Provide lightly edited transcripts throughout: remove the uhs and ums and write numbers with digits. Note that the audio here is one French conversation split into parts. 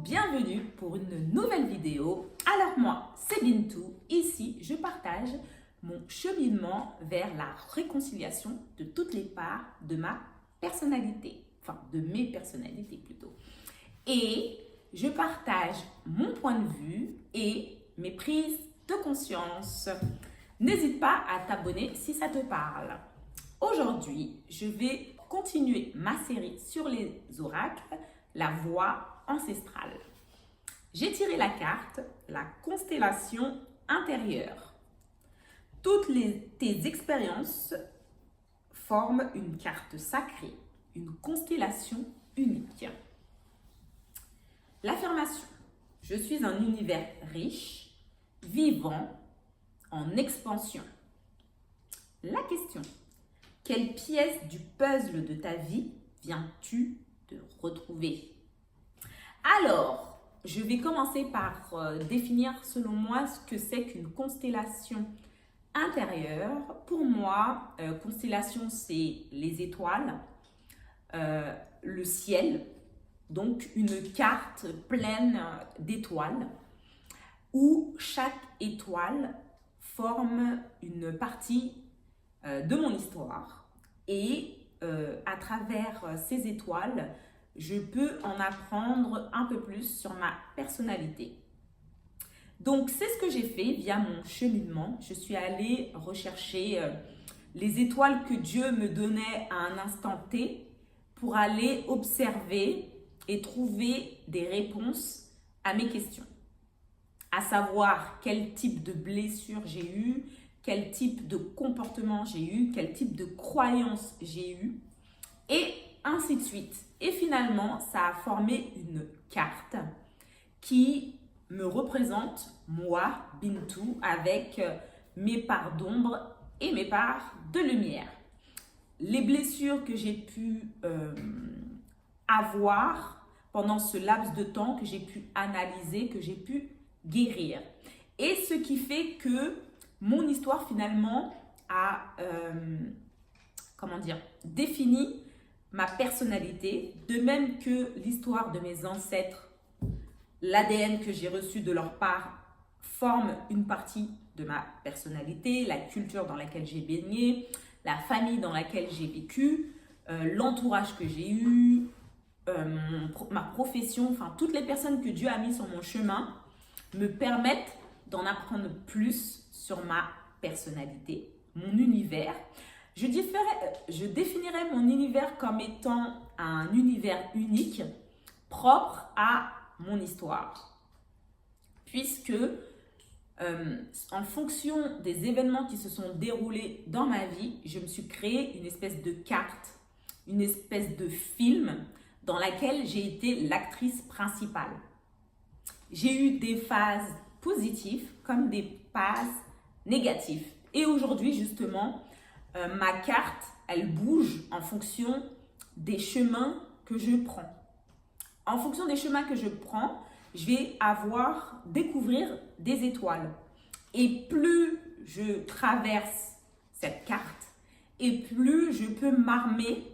bienvenue pour une nouvelle vidéo. Alors moi, c'est Bintou. Ici, je partage mon cheminement vers la réconciliation de toutes les parts de ma personnalité. Enfin, de mes personnalités plutôt. Et je partage mon point de vue et mes prises de conscience. N'hésite pas à t'abonner si ça te parle. Aujourd'hui, je vais continuer ma série sur les oracles, la voie ancestrale. J'ai tiré la carte, la constellation intérieure. Toutes tes expériences forment une carte sacrée, une constellation unique. L'affirmation: je suis un univers riche, vivant, en expansion. La question: quelle pièce du puzzle de ta vie viens-tu de retrouver? Alors, je vais commencer par définir selon moi ce que c'est qu'une constellation intérieure. Pour moi, constellation, c'est les étoiles, le ciel, donc une carte pleine d'étoiles où chaque étoile forme une partie de mon histoire et à travers ces étoiles, je peux en apprendre un peu plus sur ma personnalité. Donc, c'est ce que j'ai fait via mon cheminement. Je suis allée rechercher les étoiles que Dieu me donnait à un instant T pour aller observer et trouver des réponses à mes questions. À savoir quel type de blessure j'ai eu, quel type de comportement j'ai eu, quel type de croyance j'ai eu, et ainsi de suite. Et finalement, ça a formé une carte qui me représente, moi, Bintou, avec mes parts d'ombre et mes parts de lumière. Les blessures que j'ai pu avoir pendant ce laps de temps, que j'ai pu analyser, que j'ai pu guérir. Et ce qui fait que mon histoire finalement a, défini ma personnalité, de même que l'histoire de mes ancêtres, l'ADN que j'ai reçu de leur part forme une partie de ma personnalité, la culture dans laquelle j'ai baigné, la famille dans laquelle j'ai vécu, l'entourage que j'ai eu, ma profession, enfin toutes les personnes que Dieu a mis sur mon chemin me permettent d'en apprendre plus sur ma personnalité, mon univers. Je définirais mon univers comme étant un univers unique, propre à mon histoire. Puisque, en fonction des événements qui se sont déroulés dans ma vie, je me suis créé une espèce de carte, une espèce de film dans laquelle j'ai été l'actrice principale. J'ai eu des phases positives comme des phases négatives. Et aujourd'hui, justement, ma carte, elle bouge en fonction des chemins que je prends. En fonction des chemins que je prends, je vais découvrir des étoiles. Et plus je traverse cette carte, et plus je peux m'armer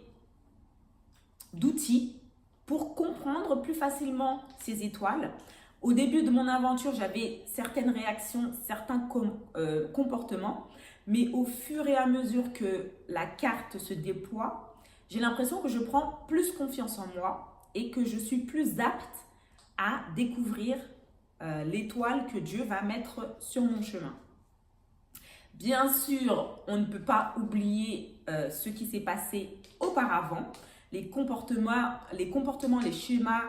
d'outils pour comprendre plus facilement ces étoiles. Au début de mon aventure, j'avais certaines réactions, certains comportements, mais au fur et à mesure que la carte se déploie, j'ai l'impression que je prends plus confiance en moi et que je suis plus apte à découvrir l'étoile que Dieu va mettre sur mon chemin. Bien sûr, on ne peut pas oublier ce qui s'est passé auparavant, les comportements, les schémas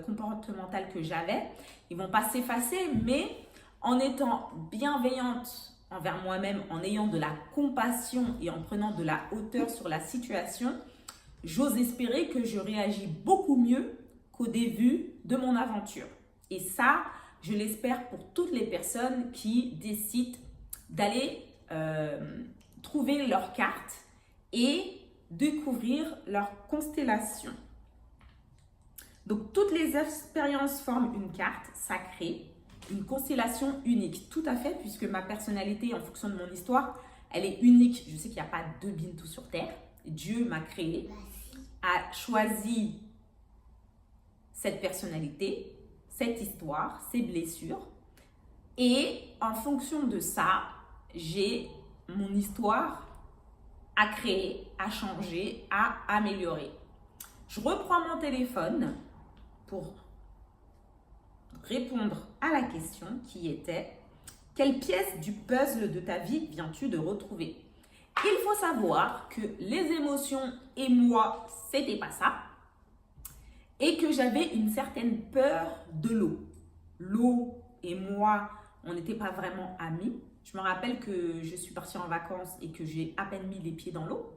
comportementaux que j'avais, ils ne vont pas s'effacer, mais en étant bienveillante envers moi-même, en ayant de la compassion et en prenant de la hauteur sur la situation, j'ose espérer que je réagis beaucoup mieux qu'au début de mon aventure. Et ça, je l'espère pour toutes les personnes qui décident d'aller trouver leur carte et découvrir leur constellation. Donc, toutes les expériences forment une carte sacrée, une constellation unique. Tout à fait, puisque ma personnalité, en fonction de mon histoire, elle est unique. Je sais qu'il n'y a pas deux Bintou sur Terre. Dieu m'a créé, a choisi cette personnalité, cette histoire, ces blessures. Et en fonction de ça, j'ai mon histoire à créer, à changer, à améliorer. Je reprends mon téléphone pour répondre à la question qui était « Quelle pièce du puzzle de ta vie viens-tu de retrouver ?» Il faut savoir que les émotions et moi, c'était pas ça. Et que j'avais une certaine peur de l'eau. L'eau et moi, on n'était pas vraiment amis. Je me rappelle que je suis partie en vacances et que j'ai à peine mis les pieds dans l'eau.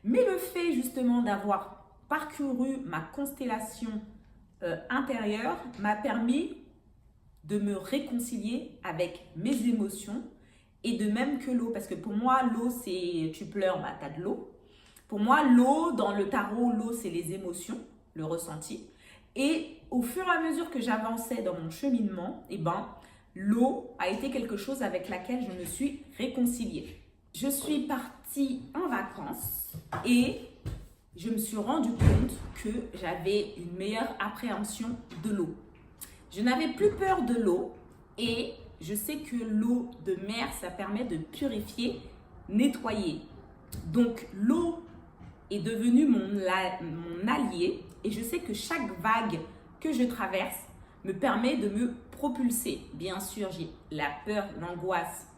Mais le fait justement d'avoir parcouru ma constellation intérieure m'a permis de me réconcilier avec mes émotions et de même que l'eau. Parce que pour moi, l'eau, c'est tu pleures, bah, tu as de l'eau. Pour moi, l'eau, dans le tarot, l'eau, c'est les émotions, le ressenti. Et au fur et à mesure que j'avançais dans mon cheminement, l'eau a été quelque chose avec laquelle je me suis réconciliée. Je suis partie en vacances et je me suis rendu compte que j'avais une meilleure appréhension de l'eau. Je n'avais plus peur de l'eau et je sais que l'eau de mer, ça permet de purifier, nettoyer. Donc l'eau est devenue mon allié et je sais que chaque vague que je traverse me permet de me propulser. Bien sûr, j'ai la peur, l'angoisse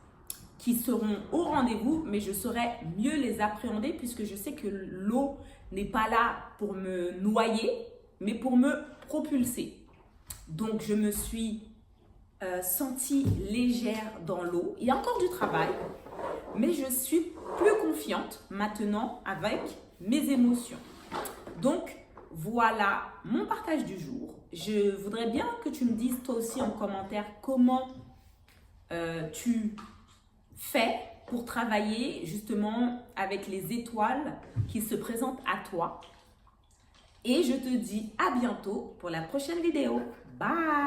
qui seront au rendez-vous, mais je saurai mieux les appréhender puisque je sais que l'eau n'est pas là pour me noyer, mais pour me propulser. Donc, je me suis sentie légère dans l'eau. Il y a encore du travail, mais je suis plus confiante maintenant avec mes émotions. Donc, voilà mon partage du jour. Je voudrais bien que tu me dises toi aussi en commentaire comment tu fais pour travailler justement avec les étoiles qui se présentent à toi. Et je te dis à bientôt pour la prochaine vidéo. Bye!